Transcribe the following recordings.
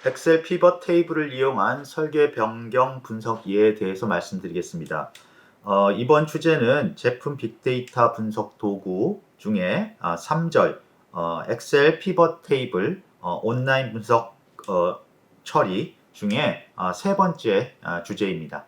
엑셀 피벗 테이블을 이용한 설계 변경 분석 예에 대해서 말씀드리겠습니다. 이번 주제는 제품 빅데이터 분석 도구 중에 3절 엑셀 피벗 테이블 온라인 분석 처리 중에 세 번째 주제입니다.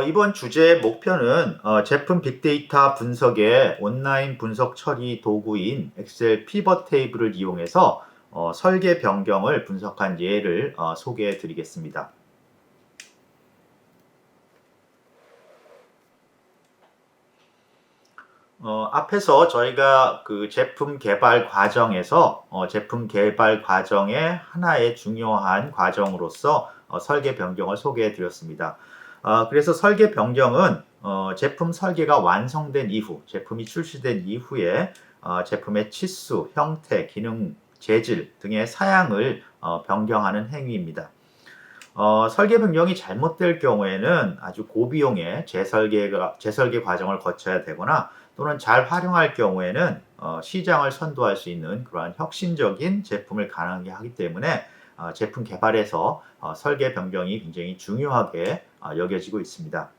이번 주제의 목표는 제품 빅데이터 분석의 온라인 분석 처리 도구인 엑셀 피벗 테이블을 이용해서 설계 변경을 분석한 예를 소개해 드리겠습니다. 앞에서 저희가 그 제품 개발 과정에서 제품 개발 과정의 하나의 중요한 과정으로서 설계 변경을 소개해 드렸습니다. 그래서 설계 변경은 제품 설계가 완성된 이후, 제품이 출시된 이후에 제품의 치수, 형태, 기능, 재질 등의 사양을 변경하는 행위입니다. 설계 변경이 잘못될 경우에는 아주 고비용의 재설계 과정을 거쳐야 되거나 또는 잘 활용할 경우에는 시장을 선도할 수 있는 그러한 혁신적인 제품을 가능하게 하기 때문에 제품 개발에서 설계 변경이 굉장히 중요하게 여겨지고 있습니다.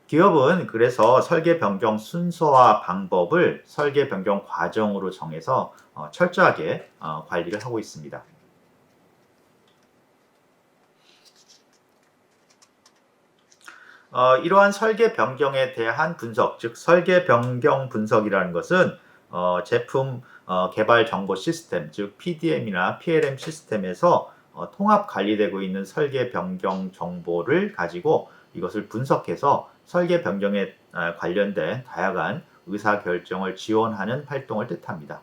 기업은 그래서 설계 변경 순서와 방법을 설계 변경 과정으로 정해서 철저하게 관리를 하고 있습니다. 이러한 설계 변경에 대한 분석, 즉 설계 변경 분석이라는 것은 제품 개발 정보 시스템, 즉 PDM이나 PLM 시스템에서 통합 관리되고 있는 설계 변경 정보를 가지고 이것을 분석해서 설계 변경에 관련된 다양한 의사 결정을 지원하는 활동을 뜻합니다.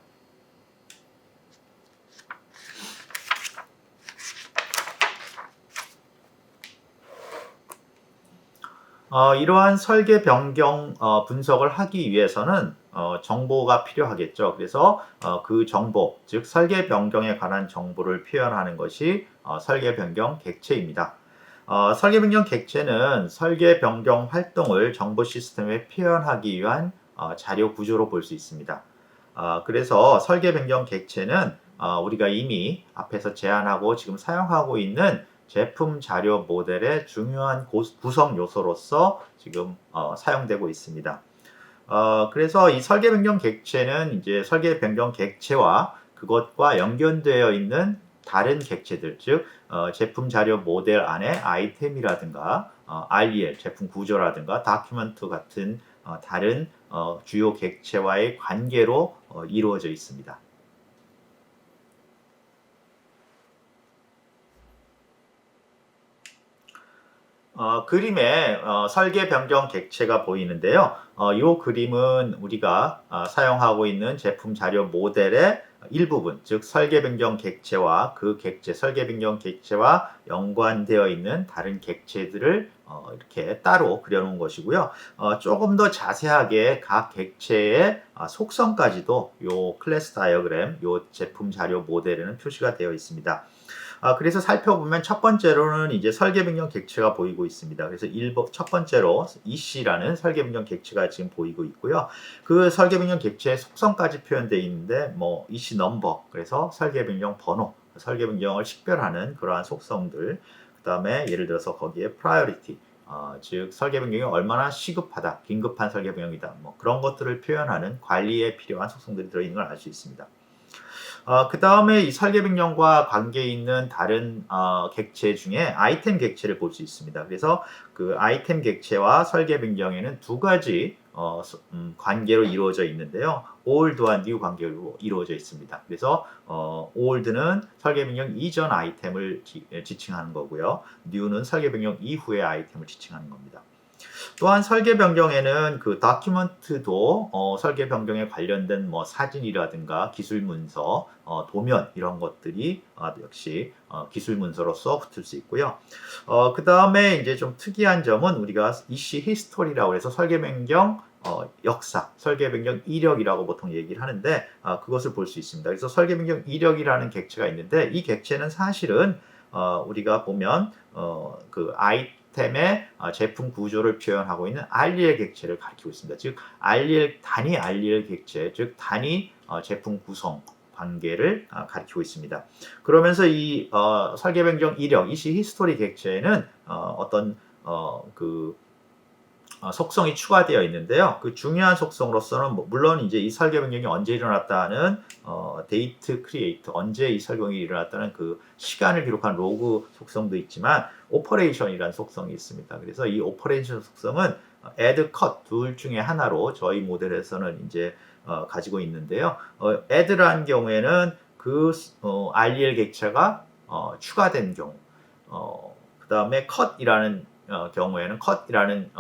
이러한 설계 변경 분석을 하기 위해서는 정보가 필요하겠죠. 그래서 그 정보, 즉 설계 변경에 관한 정보를 표현하는 것이 설계 변경 객체입니다. 설계 변경 객체는 설계 변경 활동을 정보 시스템에 표현하기 위한 자료 구조로 볼 수 있습니다. 그래서 설계 변경 객체는 우리가 이미 앞에서 제안하고 지금 사용하고 있는 제품 자료 모델의 중요한 구성 요소로서 지금 사용되고 있습니다. 그래서 이 설계 변경 객체는 이제 설계 변경 객체와 그것과 연결되어 있는 다른 객체들, 즉 제품 자료 모델 안에 아이템이라든가 REL, 제품 구조라든가 다큐멘트 같은 다른 주요 객체와의 관계로 이루어져 있습니다. 그림에 설계 변경 객체가 보이는데요. 이 그림은 우리가 사용하고 있는 제품 자료 모델의 일부분, 즉 설계 변경 객체와 그 객체, 설계 변경 객체와 연관되어 있는 다른 객체들을 이렇게 따로 그려놓은 것이고요. 조금 더 자세하게 각 객체의 속성까지도 이 클래스 다이어그램, 이 제품 자료 모델에는 표시가 되어 있습니다. 그래서 살펴보면 첫 번째로는 이제 설계 변경 객체가 보이고 있습니다. 그래서 첫 번째로 EC라는 설계 변경 객체가 지금 보이고 있고요. 그 설계 변경 객체의 속성까지 표현되어 있는데 뭐 EC 넘버, 그래서 설계 변경 번호, 설계 변경을 식별하는 그러한 속성들, 그 다음에 예를 들어서 거기에 priority, 즉 설계 변경이 얼마나 시급하다, 긴급한 설계 변경이다, 뭐 그런 것들을 표현하는 관리에 필요한 속성들이 들어있는 걸 알 수 있습니다. 그 다음에 이 설계 변경과 관계 있는 다른 객체 중에 아이템 객체를 볼 수 있습니다. 그래서 그 아이템 객체와 설계 변경에는 두 가지 관계로 이루어져 있는데요. old와 new 관계로 이루어져 있습니다. 그래서 old는 설계 변경 이전 아이템을 지칭하는 거고요. new는 설계 변경 이후의 아이템을 지칭하는 겁니다. 또한 설계 변경에는 그 다큐멘트도 설계 변경에 관련된 뭐 사진이라든가 기술 문서, 도면 이런 것들이 역시 기술 문서로서 붙을 수 있고요. 그 다음에 이제 좀 특이한 점은 우리가 EC 히스토리라고 해서 설계 변경 역사, 설계 변경 이력이라고 보통 얘기를 하는데 그것을 볼 수 있습니다. 그래서 설계 변경 이력이라는 객체가 있는데 이 객체는 사실은 우리가 보면 그 아이템의 제품 구조를 표현하고 있는 REL 객체를 가리키고 있습니다. 즉 단위 REL 객체, 즉 단위 제품 구성 관계를 가리키고 있습니다. 그러면서 이 설계 변경 이력, 이시 히스토리 객체에는 어떤 속성이 추가되어 있는데요. 그 중요한 속성으로서는 물론 이제 이 설계 변경이 언제 일어났다는 데이트 크리에이트, 언제 이 설경이 일어났다는 그 시간을 기록한 로그 속성도 있지만 오퍼레이션이라는 속성이 있습니다. 그래서 이 오퍼레이션 속성은 add, cut 둘 중에 하나로 저희 모델에서는 이제 가지고 있는데요. add라는 경우에는 그 REL 객체가 추가된 경우, 그 다음에 cut이라는 경우에는 cut이라는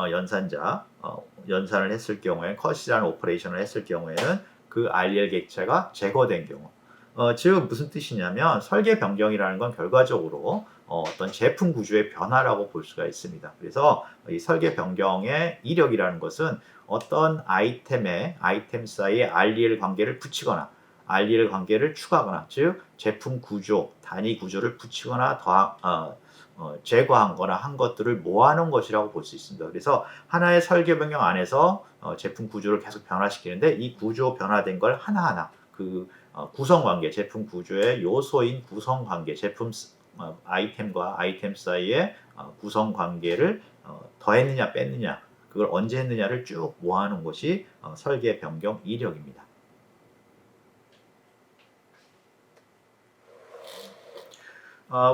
연산을 했을 경우에 cut이라는 오퍼레이션을 했을 경우에는 그 REL 객체가 제거된 경우, 즉 무슨 뜻이냐면 설계 변경이라는 건 결과적으로 어떤 제품 구조의 변화라고 볼 수가 있습니다. 그래서 이 설계 변경의 이력이라는 것은 어떤 아이템 사이에 REL 관계를 붙이거나 REL 관계를 추가하거나, 즉 제품 구조, 단위 구조를 붙이거나 제거한 거나 한 것들을 모아놓은 것이라고 볼 수 있습니다. 그래서 하나의 설계 변경 안에서 제품 구조를 계속 변화시키는데 이 구조 변화된 걸 하나하나 그 구성 관계, 제품 구조의 요소인 구성 관계, 제품 아이템과 아이템 사이의 구성 관계를 더했느냐 뺐느냐, 그걸 언제 했느냐를 쭉 모아놓은 것이 설계 변경 이력입니다.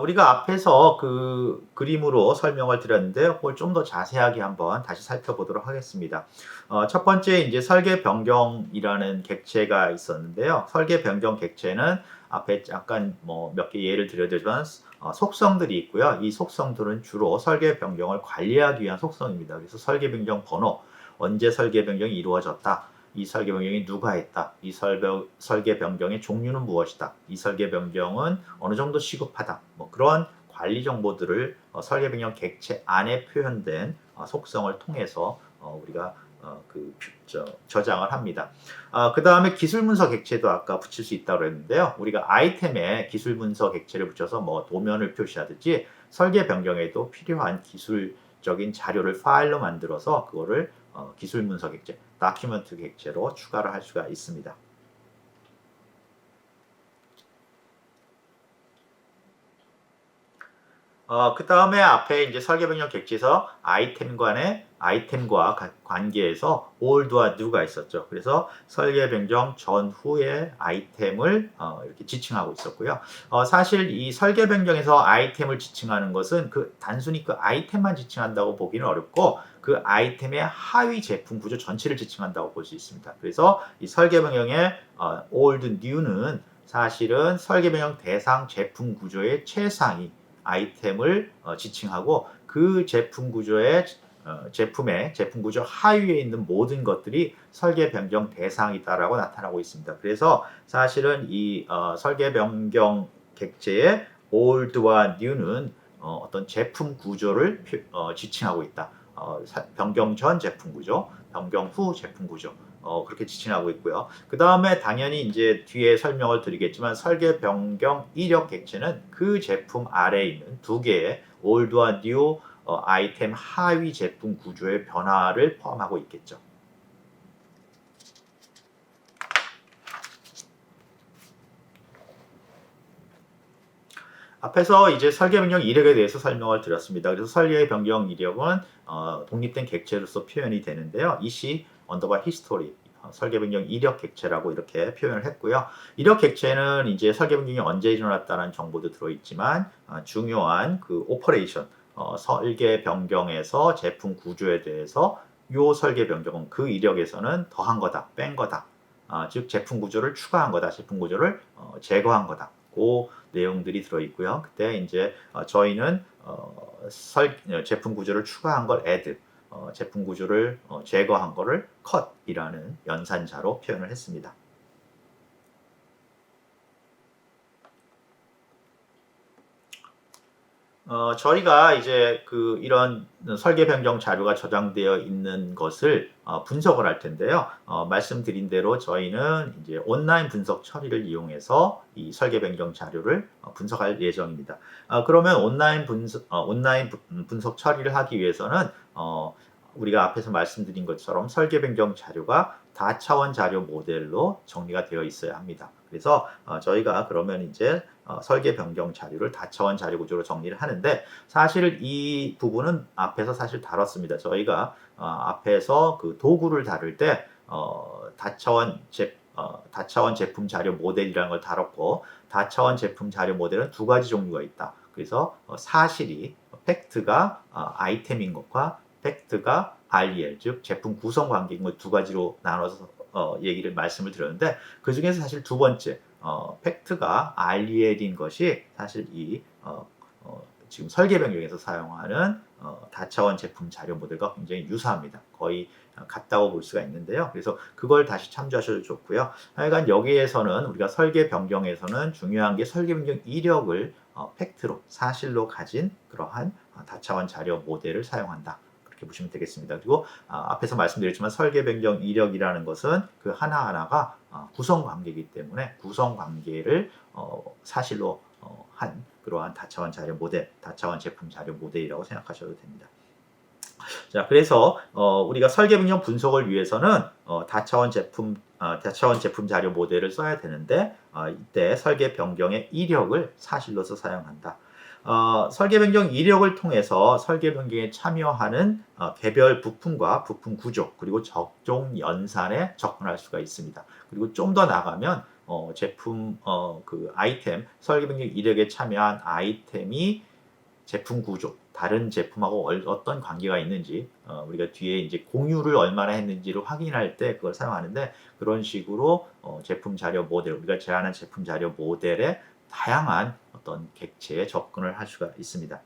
우리가 앞에서 그 그림으로 설명을 드렸는데요. 그걸 좀 더 자세하게 한번 다시 살펴보도록 하겠습니다. 첫 번째 이제 설계 변경이라는 객체가 있었는데요. 설계 변경 객체는 앞에 잠깐 몇 개 예를 드려드리면 속성들이 있고요. 이 속성들은 주로 설계 변경을 관리하기 위한 속성입니다. 그래서 설계 변경 번호, 언제 설계 변경이 이루어졌다, 이 설계 변경이 누가 했다, 이 설계 변경의 종류는 무엇이다, 이 설계 변경은 어느 정도 시급하다, 그런 관리 정보들을 설계 변경 객체 안에 표현된 속성을 통해서 우리가 저장을 합니다. 그 다음에 기술 문서 객체도 아까 붙일 수 있다고 했는데요. 우리가 아이템에 기술 문서 객체를 붙여서 도면을 표시하듯이 설계 변경에도 필요한 기술적인 자료를 파일로 만들어서 그거를 기술 문서 객체, 다큐멘트 객체로 추가를 할 수가 있습니다. 그 다음에 앞에 이제 설계 변경 객체에서 아이템과 관계에서 old와 new가 있었죠. 그래서 설계 변경 전후의 아이템을 이렇게 지칭하고 있었고요. 사실 이 설계 변경에서 아이템을 지칭하는 것은 단순히 그 아이템만 지칭한다고 보기는 어렵고 그 아이템의 하위 제품 구조 전체를 지칭한다고 볼 수 있습니다. 그래서 이 설계 변경의 old, new는 사실은 설계 변경 대상 제품 구조의 최상위 아이템을 지칭하고 그 제품 구조의 제품 구조 하위에 있는 모든 것들이 설계 변경 대상이다라고 나타나고 있습니다. 그래서 사실은 이 설계 변경 객체의 old와 new는 어떤 제품 구조를 지칭하고 있다. 변경 전 제품 구조, 변경 후 제품 구조, 그렇게 지칭하고 있고요. 그 다음에 당연히 이제 뒤에 설명을 드리겠지만 설계 변경 이력 객체는 그 제품 아래에 있는 두 개의 old와 new 아이템 하위 제품 구조의 변화를 포함하고 있겠죠. 앞에서 이제 설계 변경 이력에 대해서 설명을 드렸습니다. 그래서 설계 변경 이력은 독립된 객체로서 표현이 되는데요. 이시 언더바 히스토리, 설계 변경 이력 객체라고 이렇게 표현을 했고요. 이력 객체는 이제 설계 변경이 언제 일어났다는 정보도 들어있지만 중요한 그 오퍼레이션, 설계 변경에서 제품 구조에 대해서 요 설계 변경은 그 이력에서는 더한 거다, 뺀 거다, 즉 제품 구조를 추가한 거다, 제품 구조를 제거한 거다. 그 내용들이 들어있고요. 그때 이제 저희는 제품 구조를 추가한 걸 add, 제품 구조를 제거한 거를 cut이라는 연산자로 표현을 했습니다. 저희가 이제 이런 설계 변경 자료가 저장되어 있는 것을 분석을 할 텐데요. 말씀드린 대로 저희는 이제 온라인 분석 처리를 이용해서 이 설계 변경 자료를 분석할 예정입니다. 그러면 온라인 분석 처리를 하기 위해서는 우리가 앞에서 말씀드린 것처럼 설계 변경 자료가 다차원 자료 모델로 정리가 되어 있어야 합니다. 그래서 저희가 그러면 이제 설계 변경 자료를 다차원 자료 구조로 정리를 하는데, 사실 이 부분은 앞에서 사실 다뤘습니다. 저희가 앞에서 그 도구를 다룰 때 다차원 제품 자료 모델이라는 걸 다뤘고, 다차원 제품 자료 모델은 두 가지 종류가 있다. 그래서 사실이 팩트가 아이템인 것과 팩트가 REL, 즉 제품 구성 관계인 것 두 가지로 나눠서 말씀을 드렸는데, 그 중에서 사실 두 번째 팩트가 REL인 것이 사실 지금 설계 변경에서 사용하는 다차원 제품 자료 모델과 굉장히 유사합니다. 거의 같다고 볼 수가 있는데요. 그래서 그걸 다시 참조하셔도 좋고요. 하여간 여기에서는 우리가 설계 변경에서는 중요한 게 설계 변경 이력을 팩트로, 사실로 가진 그러한 다차원 자료 모델을 사용한다. 그렇게 보시면 되겠습니다. 그리고 앞에서 말씀드렸지만 설계 변경 이력이라는 것은 그 하나하나가 구성 관계이기 때문에 구성 관계를 사실로 한 그러한 다차원 자료 모델, 다차원 제품 자료 모델이라고 생각하셔도 됩니다. 자, 그래서 우리가 설계 변경 분석을 위해서는 다차원 제품 자료 모델을 써야 되는데, 이때 설계 변경의 이력을 사실로서 사용한다. 설계 변경 이력을 통해서 설계 변경에 참여하는 개별 부품과 부품 구조, 그리고 적종 연산에 접근할 수가 있습니다. 그리고 좀 더 나가면 제품 아이템, 설계 변경 이력에 참여한 아이템이 제품 구조, 다른 제품하고 어떤 관계가 있는지, 우리가 뒤에 이제 공유를 얼마나 했는지를 확인할 때 그걸 사용하는데, 그런 식으로 제품 자료 모델, 우리가 제안한 제품 자료 모델에 다양한 어떤 객체에 접근을 할 수가 있습니다.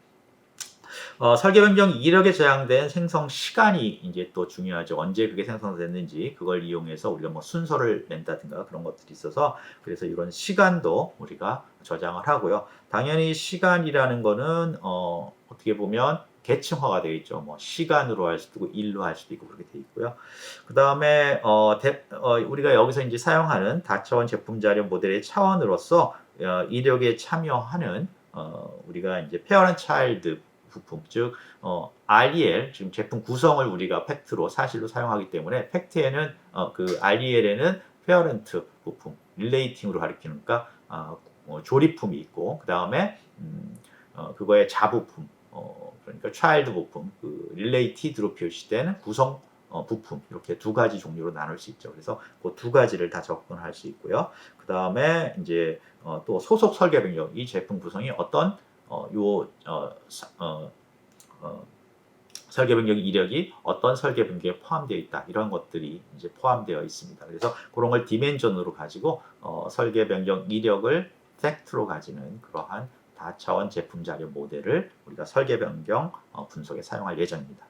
설계 변경 이력에 저장된 생성 시간이 이제 또 중요하죠. 언제 그게 생성됐는지 그걸 이용해서 우리가 뭐 순서를 낸다든가 그런 것들이 있어서, 그래서 이런 시간도 우리가 저장을 하고요. 당연히 시간이라는 거는 어떻게 보면 계층화가 되어 있죠. 뭐 시간으로 할 수도 있고 일로 할 수도 있고 그렇게 되어 있고요. 그 다음에 우리가 여기서 이제 사용하는 다차원 제품 자료 모델의 차원으로서 이력에 참여하는 우리가 이제 페어런트 차일드 부품, 즉 REL, 지금 제품 구성을 우리가 팩트로, 사실로 사용하기 때문에 팩트에는 그 REL에는 페어런트 부품, 릴레이팅으로 가리키니까 조립품이 있고, 그 다음에 그거의 자부품, 그러니까 차일드 부품, 그 릴레이티드로 표시되는 구성 부품, 이렇게 두 가지 종류로 나눌 수 있죠. 그래서 그 두 가지를 다 접근할 수 있고요. 그 다음에 이제 또 소속 설계 변경, 이 제품 구성이 어떤 설계 변경 이력이 어떤 설계 변경에 포함되어 있다, 이런 것들이 이제 포함되어 있습니다. 그래서 그런 걸 디멘전으로 가지고 설계 변경 이력을 팩트로 가지는 그러한 다차원 제품 자료 모델을 우리가 설계 변경 분석에 사용할 예정입니다.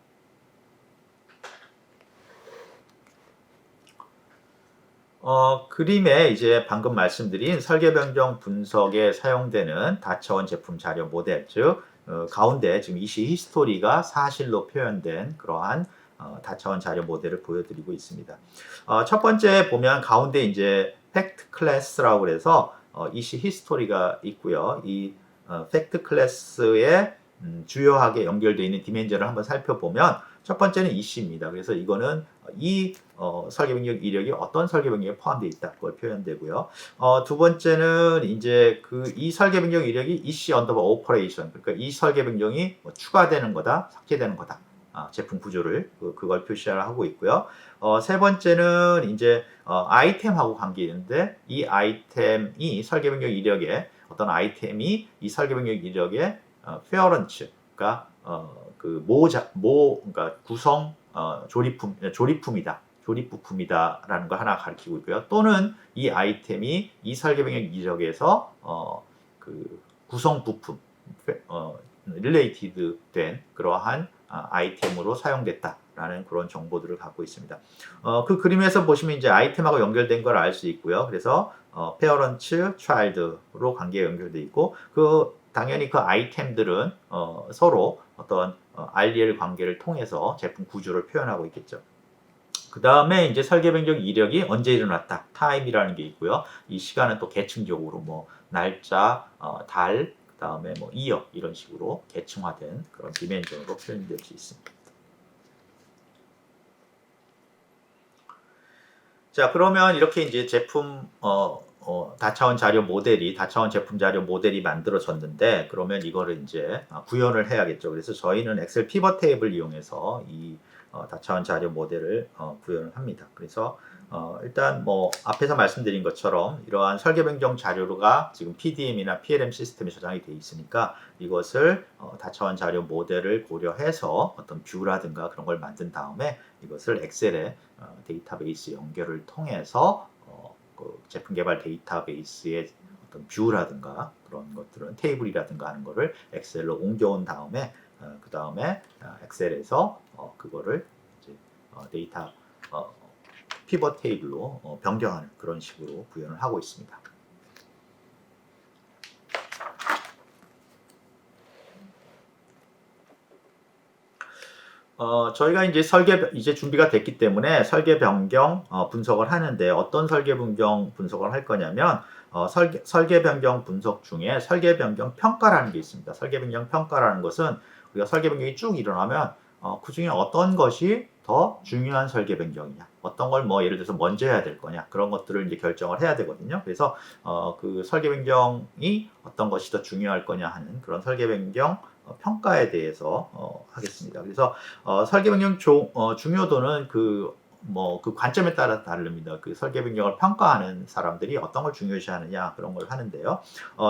그림에 이제 방금 말씀드린 설계 변경 분석에 사용되는 다차원 제품 자료 모델, 즉 가운데 지금 이 시 히스토리가 사실로 표현된 그러한 다차원 자료 모델을 보여드리고 있습니다. 첫 번째 보면 가운데 이제 팩트 클래스라고 그래서 이 시 히스토리가 있고요. 이 팩트 클래스에 주요하게 연결되어 있는 디멘전을 한번 살펴보면, 첫 번째는 이씨입니다. 그래서 이거는 이 설계 변경 이력이 어떤 설계 변경에 포함되어 있다, 그걸 표현되고요. 두 번째는 이제 이 설계 변경 이력이 이씨 언더바 오퍼레이션, 그러니까 이 설계 변경이 뭐 추가되는 거다, 삭제되는 거다, 제품 구조를 그걸 표시하고 있고요. 세 번째는 이제 아이템하고 관계 있는데, 이 아이템이 설계 변경 이력에 어떤 아이템이 이 설계 변경 이력에 페어런츠, 그러니까 그러니까 구성 조립품이다, 조립 부품이다라는 걸 하나 가리키고 있고요. 또는 이 아이템이 이 설계 변경 이력에서 그 구성 부품, 릴레이티드 된 그러한 아이템으로 사용됐다라는 그런 정보들을 갖고 있습니다. 그 그림에서 보시면 이제 아이템하고 연결된 걸 알 수 있고요. 그래서 페어런츠, 차일드로 관계가 연결되어 있고, 그 당연히 그 아이템들은 서로 어떤 RDL 관계를 통해서 제품 구조를 표현하고 있겠죠. 그 다음에 이제 설계 변경 이력이 언제 일어났다. 타임이라는 게 있고요. 이 시간은 또 계층적으로 뭐 날짜, 달, 그 다음에 뭐 이어 이런 식으로 계층화된 그런 디멘전으로 표현될 수 있습니다. 자, 그러면 이렇게 이제 제품 다차원 자료 모델이 다차원 제품 자료 모델이 만들어졌는데 그러면 이거를 이제 구현을 해야겠죠. 그래서 저희는 엑셀 피벗 테이블 이용해서 이 다차원 자료 모델을 구현을 합니다. 그래서 일단 뭐 앞에서 말씀드린 것처럼 이러한 설계 변경 자료가 지금 PDM이나 PLM 시스템에 저장이 되어 있으니까 이것을 다차원 자료 모델을 고려해서 어떤 뷰라든가 그런 걸 만든 다음에 이것을 엑셀에 데이터베이스 연결을 통해서 그 제품 개발 데이터베이스의 어떤 뷰라든가 그런 것들은 테이블이라든가 하는 거를 엑셀로 옮겨온 다음에 그 다음에 엑셀에서 그거를 이제 데이터 피벗 테이블로 변경하는 그런 식으로 구현을 하고 있습니다. 저희가 이제 준비가 됐기 때문에 설계 변경 분석을 하는데 어떤 설계 변경 분석을 할 거냐면 설계 변경 분석 중에 설계 변경 평가라는 게 있습니다. 설계 변경 평가라는 것은 우리가 설계 변경이 쭉 일어나면 그 중에 어떤 것이 더 중요한 설계 변경이냐, 어떤 걸 뭐 예를 들어서 먼저 해야 될 거냐 그런 것들을 이제 결정을 해야 되거든요. 그래서 그 설계 변경이 어떤 것이 더 중요할 거냐 하는 그런 설계 변경 평가에 대해서 하겠습니다. 그래서 설계 변경 중요도는 그 관점에 따라 다릅니다. 그 설계 변경을 평가하는 사람들이 어떤 걸 중요시하느냐 그런 걸 하는데요.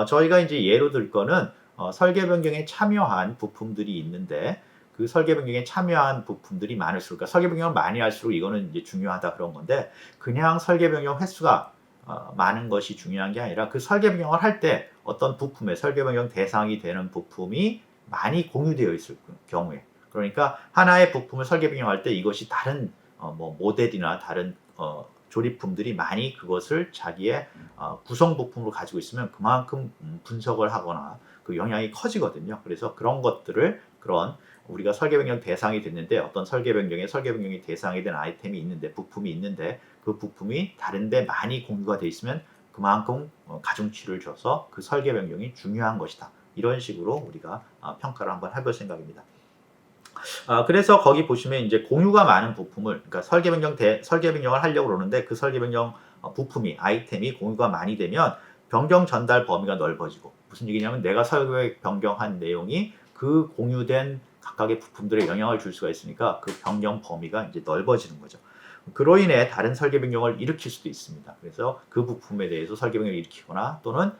저희가 이제 예로 들 거는 설계 변경에 참여한 부품들이 있는데 그 설계 변경에 참여한 부품들이 많을수록, 그러니까 설계 변경을 많이 할수록 이거는 이제 중요하다 그런 건데 그냥 설계 변경 횟수가 많은 것이 중요한 게 아니라 그 설계 변경을 할 때 어떤 부품의 설계 변경 대상이 되는 부품이 많이 공유되어 있을 경우에, 그러니까 하나의 부품을 설계 변경할 때 이것이 다른 뭐 모델이나 다른 조립품들이 많이 그것을 자기의 구성 부품으로 가지고 있으면 그만큼 분석을 하거나 그 영향이 커지거든요. 그래서 그런 것들을 우리가 설계 변경 대상이 됐는데 어떤 설계 변경이 대상이 된 아이템이 있는데 부품이 있는데 그 부품이 다른데 많이 공유가 돼 있으면 그만큼 가중치를 줘서 그 설계 변경이 중요한 것이다. 이런 식으로 우리가 평가를 한번 해볼 생각입니다. 그래서 거기 보시면 이제 공유가 많은 부품을, 그러니까 설계 변경을 하려고 그러는데 그 설계 변경 부품이, 아이템이 공유가 많이 되면 변경 전달 범위가 넓어지고, 무슨 얘기냐면 내가 설계 변경한 내용이 그 공유된 각각의 부품들에 영향을 줄 수가 있으니까 그 변경 범위가 이제 넓어지는 거죠. 그로 인해 다른 설계 변경을 일으킬 수도 있습니다. 그래서 그 부품에 대해서 설계 변경을 일으키거나 또는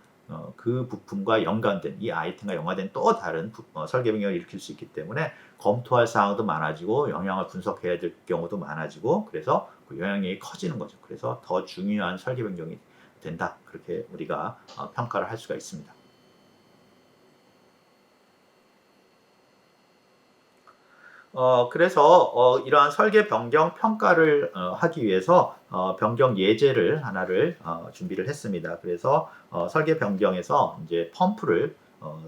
그 부품과 연관된, 이 아이템과 연관된 또 다른 설계 변경을 일으킬 수 있기 때문에 검토할 사항도 많아지고 영향을 분석해야 될 경우도 많아지고, 그래서 그 영향력이 커지는 거죠. 그래서 더 중요한 설계 변경이 된다. 그렇게 우리가 평가를 할 수가 있습니다. 그래서 이러한 설계 변경 평가를 하기 위해서 변경 예제를 하나를 준비를 했습니다. 그래서 설계 변경에서 이제 펌프를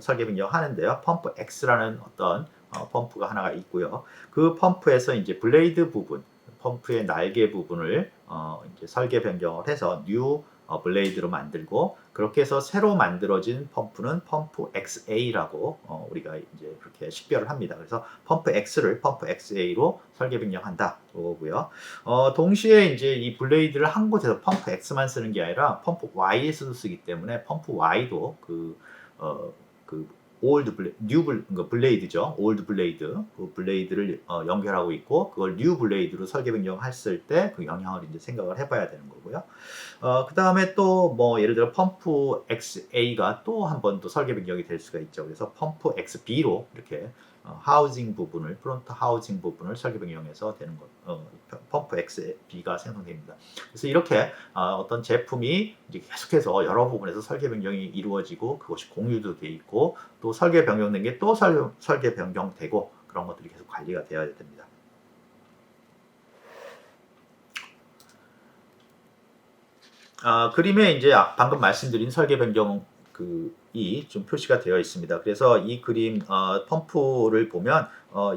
설계 변경하는데요. 펌프 X라는 어떤 펌프가 하나가 있고요. 그 펌프에서 이제 블레이드 부분, 펌프의 날개 부분을 이제 설계 변경을 해서 뉴 블레이드로 만들고, 그렇게 해서 새로 만들어진 펌프는 펌프 XA라고 우리가 이제 그렇게 식별을 합니다. 그래서 펌프 X를 펌프 XA로 설계 변경한다 그거고요. 동시에 이제 이 블레이드를 한 곳에서 펌프 X만 쓰는 게 아니라 펌프 Y에서도 쓰기 때문에 펌프 Y도 그 그러니까 블레이드죠. 올드 블레이드, 그 블레이드를 연결하고 있고 그걸 뉴 블레이드로 설계 변경했을 때 그 영향을 이제 생각을 해봐야 되는 거고요. 그 다음에 또 뭐 예를 들어 펌프 XA가 또 한 번 또 설계 변경이 될 수가 있죠. 그래서 펌프 XB로 이렇게 하우징 부분을, 프론트 하우징 부분을 설계 변경해서 되는 것, 펌프 XB가 생성됩니다. 그래서 이렇게 어떤 제품이 이제 계속해서 여러 부분에서 설계 변경이 이루어지고 그것이 공유도 돼 있고 또 설계 변경된 게 또 설계 변경되고 그런 것들이 계속 관리가 되어야 됩니다. 그림에 이제 방금 말씀드린 설계 변경 그 좀 표시가 되어 있습니다. 그래서 이 그림 펌프를 보면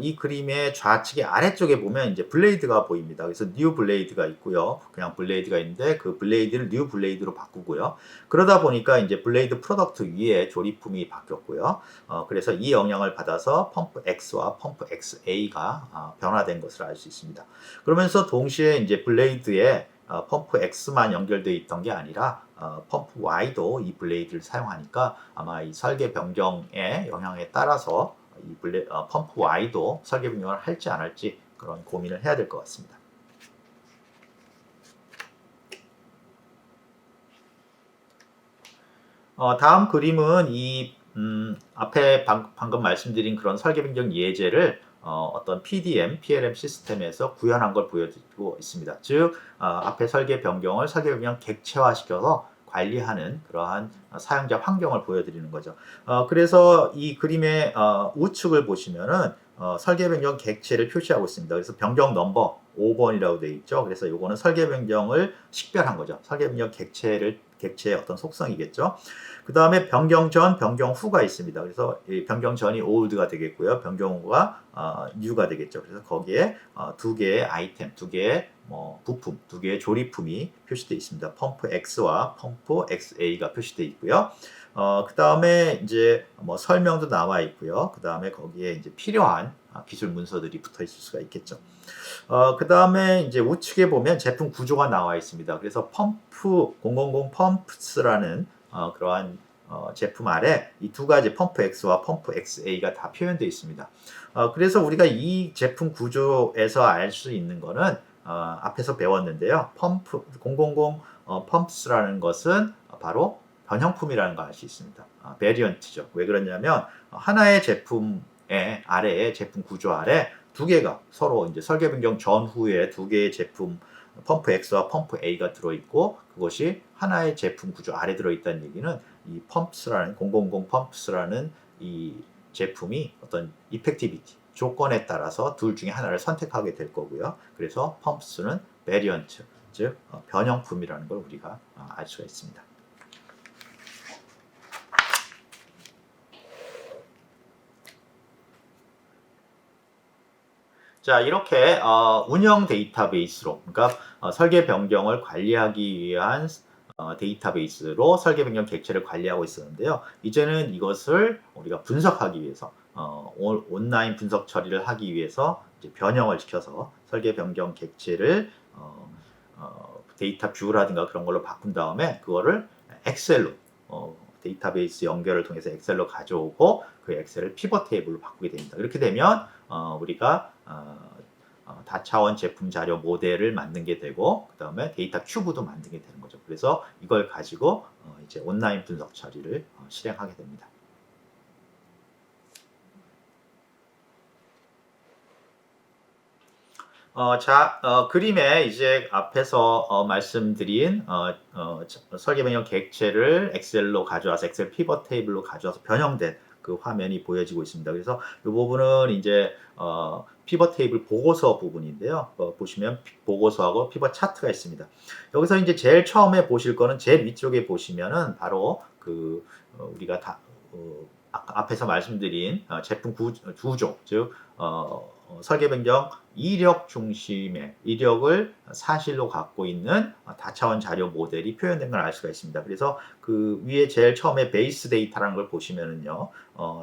이 그림의 좌측의 아래쪽에 보면 이제 블레이드가 보입니다. 그래서 뉴 블레이드가 있고요. 그냥 블레이드가 있는데 그 블레이드를 뉴 블레이드로 바꾸고요. 그러다 보니까 이제 블레이드 프로덕트 위에 조립품이 바뀌었고요. 그래서 이 영향을 받아서 펌프 X와 펌프 XA가 변화된 것을 알 수 있습니다. 그러면서 동시에 이제 블레이드에 펌프 X만 연결되어 있던 게 아니라 펌프 Y도 이 블레이드를 사용하니까 아마 이 설계 변경의 영향에 따라서 이 펌프 Y도 설계 변경을 할지 안 할지 그런 고민을 해야 될 것 같습니다. 다음 그림은 이 앞에 방금 말씀드린 그런 설계 변경 예제를 어떤 PDM, PLM 시스템에서 구현한 걸 보여드리고 있습니다. 즉 앞에 설계 변경을 설계 변경 객체화시켜서 관리하는 그러한 사용자 환경을 보여드리는 거죠. 그래서 이 그림의 우측을 보시면은 설계 변경 객체를 표시하고 있습니다. 그래서 변경 넘버 5번이라고 되어 있죠. 그래서 이거는 설계 변경을 식별한 거죠. 설계 변경 객체의 어떤 속성이겠죠. 그 다음에 변경 전, 변경 후가 있습니다. 그래서 이 변경 전이 old가 되겠고요. 변경 후가 new가 되겠죠. 그래서 거기에 두 개의 아이템, 두 개의 부품, 두 개의 조립품이 표시되어 있습니다. 펌프 X와 펌프 XA가 표시되어 있고요. 그 다음에 이제 설명도 나와 있고요. 그 다음에 거기에 이제 필요한 기술 문서들이 붙어 있을 수가 있겠죠. 그 다음에 이제 우측에 보면 제품 구조가 나와 있습니다. 그래서 펌프 000 펌프스라는 그러한 제품 아래 이 두 가지 펌프 X와 펌프 XA가 다 표현되어 있습니다. 그래서 우리가 이 제품 구조에서 알 수 있는 거는 앞에서 배웠는데요. 펌프 000 펌프스라는 것은 바로 변형품이라는 걸 알 수 있습니다. 베리언트죠. 왜 그러냐면 하나의 제품의 아래에 제품 구조 아래 두 개가 서로 이제 설계 변경 전후에 두 개의 제품 펌프 X와 펌프 A가 들어있고 그것이 하나의 제품 구조 아래 들어있다는 얘기는 이 펌프스라는 000 펌프스라는 이 제품이 어떤 이펙티비티 조건에 따라서 둘 중에 하나를 선택하게 될 거고요. 그래서 펌프스는 베리언트 즉 변형품이라는 걸 우리가 알 수가 있습니다. 자, 이렇게 운영 데이터베이스로, 그러니까 설계 변경을 관리하기 위한 데이터베이스로 설계 변경 객체를 관리하고 있었는데요. 이제는 이것을 우리가 분석하기 위해서 온라인 분석 처리를 하기 위해서 이제 변형을 시켜서 설계 변경 객체를 데이터 뷰라든가 그런 걸로 바꾼 다음에 그거를 엑셀로 데이터베이스 연결을 통해서 엑셀로 가져오고 그 엑셀을 피벗 테이블로 바꾸게 됩니다. 이렇게 되면 우리가 다차원 제품 자료 모델을 만든 게 되고 그 다음에 데이터 큐브도 만든 게 되는 거죠. 그래서 이걸 가지고 이제 온라인 분석 처리를 실행하게 됩니다. 그림에 이제 앞에서 말씀드린 설계 변경 객체를 엑셀로 가져와서 엑셀 피벗 테이블로 가져와서 변형된 그 화면이 보여지고 있습니다. 그래서 이 부분은 이제 피벗 테이블 보고서 부분인데요. 보시면 보고서하고 피벗 차트가 있습니다. 여기서 이제 제일 처음에 보실 거는 제일 위쪽에 보시면은 바로 그 우리가 앞에서 말씀드린 제품 구조, 즉 설계 변경 이력 중심의 이력을 사실로 갖고 있는 다차원 자료 모델이 표현된 걸 알 수가 있습니다. 그래서 그 위에 제일 처음에 베이스 데이터라는 걸 보시면은요,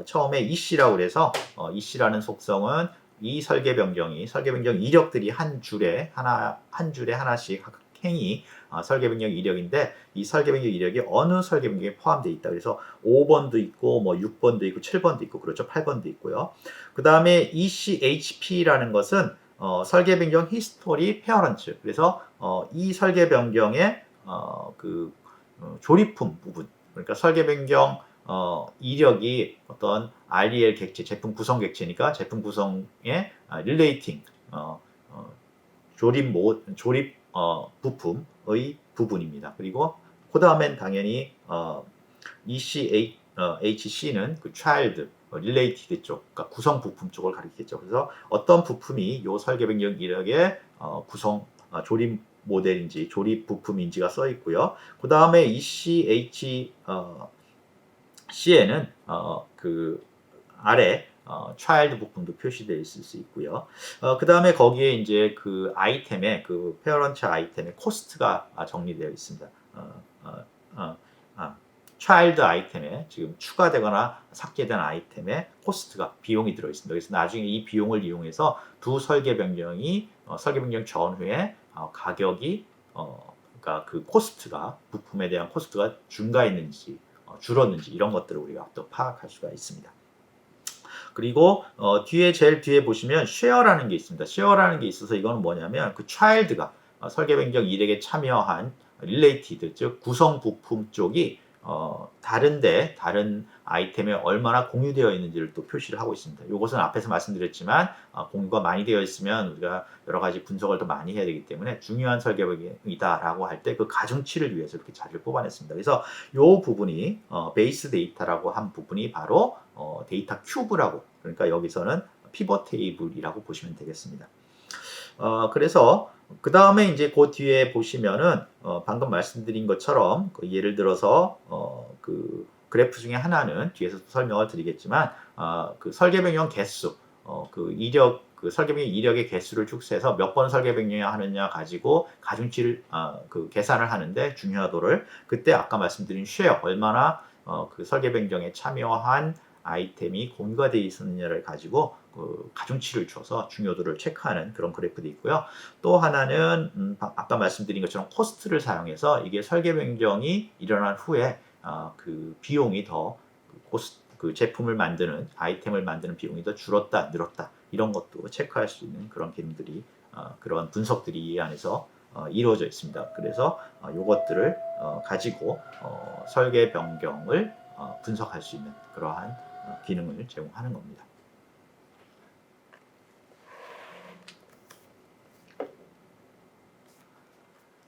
처음에 EC라고 그래서 EC라는 속성은 이 설계 변경 이력들이 한 줄에 하나씩 행이 설계 변경 이력인데 이 설계 변경 이력이 어느 설계 변경에 포함되어 있다. 그래서 5번도 있고 6번도 있고 7번도 있고 그렇죠. 8번도 있고요. 그 다음에 ECHP라는 것은 설계 변경 히스토리 페어런츠. 그래서 이 설계 변경의 조립품 부분. 그러니까 설계 변경 이력이 어떤 REL 객체, 제품 구성 객체니까 제품 구성의 릴레이팅 조립 부품의 부분입니다. 그리고 그 다음엔 당연히 HC는 그 child, related 쪽, 그러니까 구성 부품 쪽을 가리키겠죠. 그래서 어떤 부품이 요 설계 변경 이력의 구성 조립 모델인지 조립 부품인지가 써 있고요. 그 다음에 ECH C에는 그 아래 child 부분도 표시되어 있을 수 있고요. 그 다음에 거기에 이제 그 아이템에 그 페어런트 아이템의 코스트가 정리되어 있습니다. 어, 어, 아, child 아이템에 지금 추가되거나 삭제된 아이템에 코스트가 비용이 들어 있습니다. 그래서 나중에 이 비용을 이용해서 두 설계 변경이 설계 변경 전후에 가격이 그러니까 그 코스트가 부품에 대한 코스트가 증가했는지 줄었는지 이런 것들을 우리가 또 파악할 수가 있습니다. 그리고 뒤에 제일 뒤에 보시면 쉐어라는 게 있습니다. 쉐어라는 게 있어서 이거는 뭐냐면 그 child가 설계 변경 일액에 참여한 related 즉 구성 부품 쪽이 다른 아이템에 얼마나 공유되어 있는지를 또 표시를 하고 있습니다. 이것은 앞에서 말씀드렸지만 공유가 많이 되어 있으면 우리가 여러 가지 분석을 더 많이 해야 되기 때문에 중요한 설계이다라고 할 때 그 가중치를 위해서 이렇게 자리를 뽑아냈습니다. 그래서 이 부분이 베이스 데이터라고 한 부분이 바로 데이터 큐브라고 그러니까 여기서는 피벗 테이블이라고 보시면 되겠습니다. 그래서 그 다음에 이제 그 뒤에 보시면은 방금 말씀드린 것처럼 그 예를 들어서 그 그래프 중에 하나는 뒤에서 설명을 드리겠지만 그 설계 변경 개수 그 이력 그 설계 변경 이력의 개수를 쭉 세서 몇 번 설계 변경하느냐 가지고 가중치를 그 계산을 하는데 중요하도를 그때 아까 말씀드린 쉐어 얼마나 그 설계 변경에 참여한 아이템이 공유가 되어 있었느냐를 가지고 그 가중치를 줘서 중요도를 체크하는 그런 그래프도 있고요. 또 하나는 아까 말씀드린 것처럼 코스트를 사용해서 이게 설계 변경이 일어난 후에 그 비용이 더 그 제품을 만드는 아이템을 만드는 비용이 더 줄었다 늘었다 이런 것도 체크할 수 있는 그런 기능들이 그런 분석들이 이 안에서 이루어져 있습니다. 그래서 이것들을 가지고 설계 변경을 분석할 수 있는 그러한 기능을 제공하는 겁니다.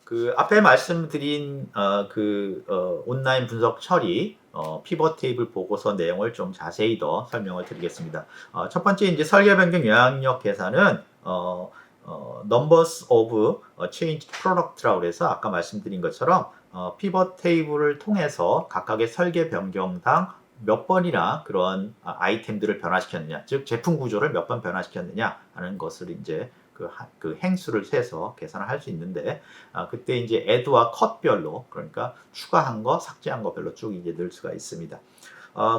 그 앞에 말씀드린 온라인 분석 처리 피벗 테이블 보고서 내용을 좀 자세히 더 설명을 드리겠습니다. 첫 번째 이제 설계 변경 영향력 계산은 numbers of change product라고 해서 아까 말씀드린 것처럼 피벗 테이블을 통해서 각각의 설계 변경당 몇 번이나 그런 아이템들을 변화시켰느냐, 즉 제품 구조를 몇 번 변화시켰느냐 하는 것을 이제 그 행수를 세서 계산을 할 수 있는데 그때 이제 add와 cut별로 그러니까 추가한 거, 삭제한 거 별로 쭉 이제 넣을 수가 있습니다.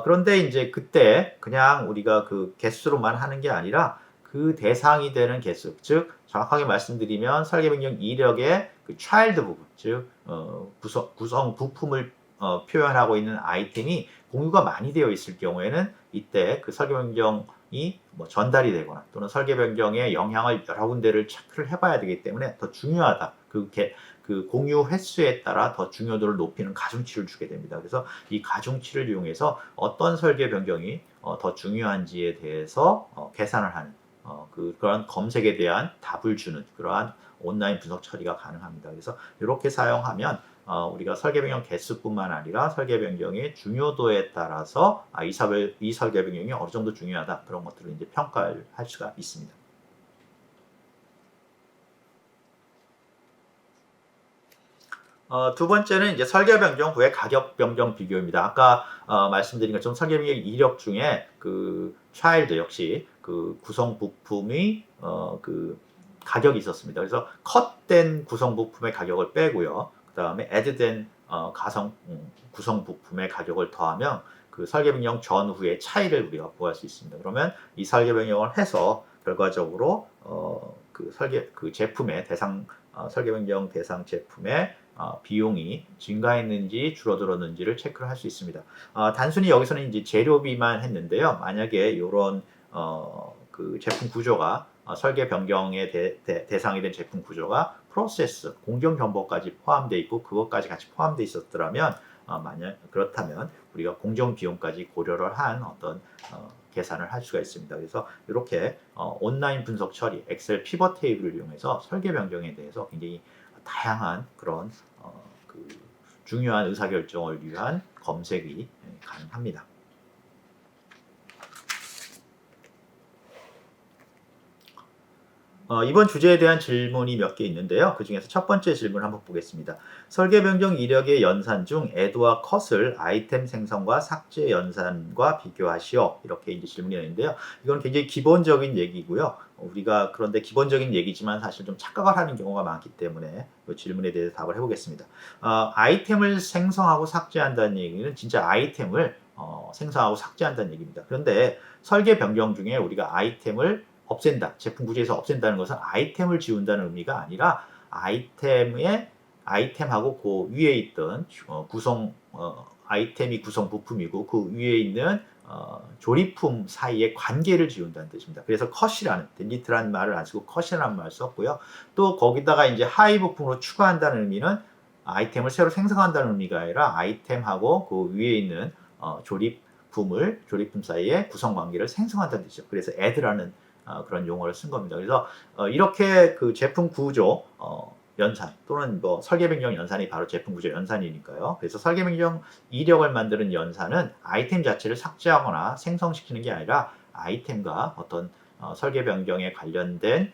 그런데 이제 그때 그냥 우리가 그 개수로만 하는 게 아니라 그 대상이 되는 개수, 즉 정확하게 말씀드리면 설계 변경 이력의 그 child 부분, 즉 구성 부품을 표현하고 있는 아이템이 공유가 많이 되어 있을 경우에는 이때 그 설계 변경이 뭐 전달이 되거나 또는 설계 변경의 영향을 여러 군데를 체크를 해봐야 되기 때문에 더 중요하다. 그 공유 횟수에 따라 더 중요도를 높이는 가중치를 주게 됩니다. 그래서 이 가중치를 이용해서 어떤 설계 변경이 더 중요한지에 대해서 계산을 하는 그런 검색에 대한 답을 주는 그러한 온라인 분석 처리가 가능합니다. 그래서 이렇게 사용하면 우리가 설계 변경 개수뿐만 아니라 설계 변경의 중요도에 따라서 이 설계 변경이 어느 정도 중요하다 그런 것들을 이제 평가를 할 수가 있습니다. 두 번째는 이제 설계 변경 후의 가격 변경 비교입니다. 아까 말씀드린 것처럼 설계 변경 이력 중에 그 차일드 역시 그 구성 부품이 그 가격이 있었습니다. 그래서 컷된 구성 부품의 가격을 빼고요. 그 다음에 애드된 구성 부품의 가격을 더하면 그 설계 변경 전후의 차이를 우리가 구할 수 있습니다. 그러면 이 설계 변경을 해서 결과적으로 그 제품의 설계 변경 대상 제품의 비용이 증가했는지 줄어들었는지를 체크를 할 수 있습니다. 단순히 여기서는 이제 재료비만 했는데요. 만약에 이런 그 제품 구조가 설계 변경의 대상이 된 제품 구조가 프로세스, 공정 정보까지 포함되어 있고 그것까지 같이 포함되어 있었더라면 만약 그렇다면 우리가 공정 비용까지 고려를 한 어떤 계산을 할 수가 있습니다. 그래서 이렇게 온라인 분석 처리, 엑셀 피벗 테이블을 이용해서 설계 변경에 대해서 굉장히 다양한 그런 그 중요한 의사결정을 위한 검색이 가능합니다. 이번 주제에 대한 질문이 몇 개 있는데요. 그 중에서 첫 번째 질문 한번 보겠습니다. 설계 변경 이력의 연산 중 add와 cut을 아이템 생성과 삭제 연산과 비교하시오. 이렇게 이제 질문이 있는데요. 이건 굉장히 기본적인 얘기고요. 우리가 그런데 기본적인 얘기지만 사실 좀 착각을 하는 경우가 많기 때문에 그 질문에 대해서 답을 해보겠습니다. 아이템을 생성하고 삭제한다는 얘기는 진짜 아이템을 생성하고 삭제한다는 얘기입니다. 그런데 설계 변경 중에 우리가 아이템을 없앤다. 제품 구조에서 없앤다는 것은 아이템을 지운다는 의미가 아니라 아이템하고 그 위에 있던 아이템이 구성 부품이고 그 위에 있는 조립품 사이의 관계를 지운다는 뜻입니다. 그래서 컷이라는 딜리트라는 말을 안 쓰고 컷이라는 말을 썼고요. 또 거기다가 이제 하위 부품으로 추가한다는 의미는 아이템을 새로 생성한다는 의미가 아니라 아이템하고 그 위에 있는 조립품 사이의 구성 관계를 생성한다는 뜻이죠. 그래서 add라는 그런 용어를 쓴 겁니다. 그래서 이렇게 그 제품 구조 연산 또는 뭐 설계 변경 연산이 바로 제품 구조 연산이니까요. 그래서 설계 변경 이력을 만드는 연산은 아이템 자체를 삭제하거나 생성시키는 게 아니라 아이템과 어떤 설계 변경에 관련된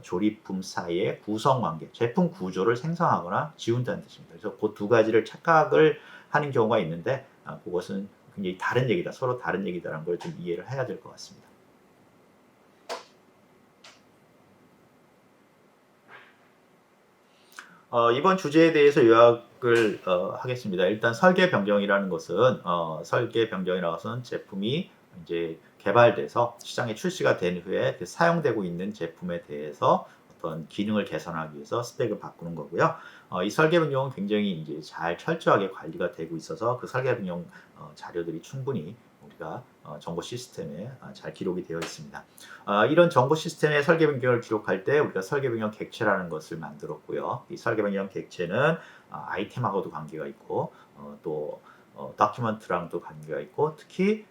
조립품 사이의 구성 관계, 제품 구조를 생성하거나 지운다는 뜻입니다. 그래서 그 두 가지를 착각을 하는 경우가 있는데 그것은 굉장히 다른 얘기다, 서로 다른 얘기다라는 걸 좀 이해를 해야 될 것 같습니다. 이번 주제에 대해서 요약을 하겠습니다. 일단 설계 변경이라는 것은 제품이 이제 개발돼서 시장에 출시가 된 후에 그 사용되고 있는 제품에 대해서 어떤 기능을 개선하기 위해서 스펙을 바꾸는 거고요. 이 설계 변경은 굉장히 이제 잘 철저하게 관리가 되고 있어서 그 설계 변경 자료들이 충분히 우리가 정보 시스템에 잘 기록이 되어 있습니다. 이런 정보 시스템의 설계 변경을 기록할 때 우리가 설계 변경 객체라는 것을 만들었고요. 이 설계 변경 객체는 아이템하고도 관계가 있고 또 다큐먼트랑도 관계가 있고 특히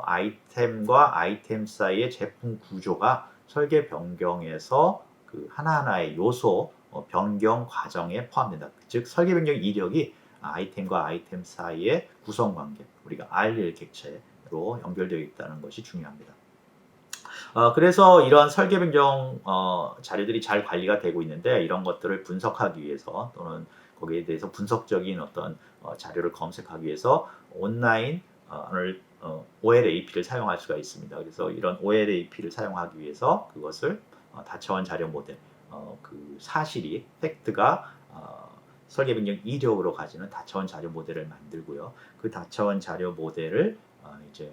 아이템과 아이템 사이의 제품 구조가 설계 변경에서 그 하나하나의 요소 변경 과정에 포함된다. 즉 설계 변경 이력이 아이템과 아이템 사이의 구성 관계, 우리가 RL 객체로 연결되어 있다는 것이 중요합니다. 그래서 이러한 설계 변경 자료들이 잘 관리가 되고 있는데 이런 것들을 분석하기 위해서 또는 거기에 대해서 분석적인 어떤 자료를 검색하기 위해서 온라인 OLAP를 사용할 수가 있습니다. 그래서 이런 OLAP를 사용하기 위해서 그것을 다차원 자료 모델, 그 사실이 팩트가 설계 변경 이력으로 가지는 다차원 자료 모델을 만들고요. 그 다차원 자료 모델을 이제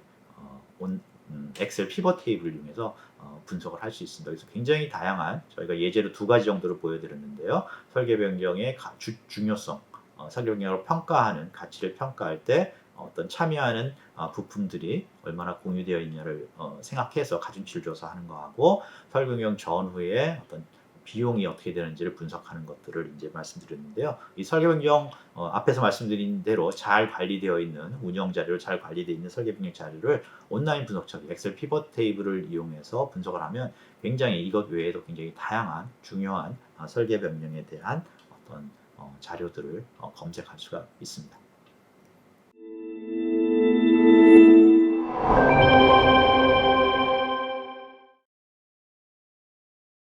엑셀 피벗 테이블을 이용해서 분석을 할 수 있습니다. 그래서 굉장히 다양한 저희가 예제로 두 가지 정도를 보여드렸는데요. 설계 변경의 중요성, 설계 변경을 평가하는 가치를 평가할 때 어떤 참여하는 부품들이 얼마나 공유되어 있냐를 생각해서 가중치를 줘서 하는 거하고 설계 변경 전후에 어떤 비용이 어떻게 되는지를 분석하는 것들을 이제 말씀드렸는데요. 이 설계 변경 앞에서 말씀드린 대로 잘 관리되어 있는 운영 자료를 잘 관리되어 있는 설계 변경 자료를 온라인 분석처리 엑셀 피벗 테이블을 이용해서 분석을 하면 굉장히 이것 외에도 굉장히 다양한 중요한 설계 변경에 대한 어떤 자료들을 검색할 수가 있습니다.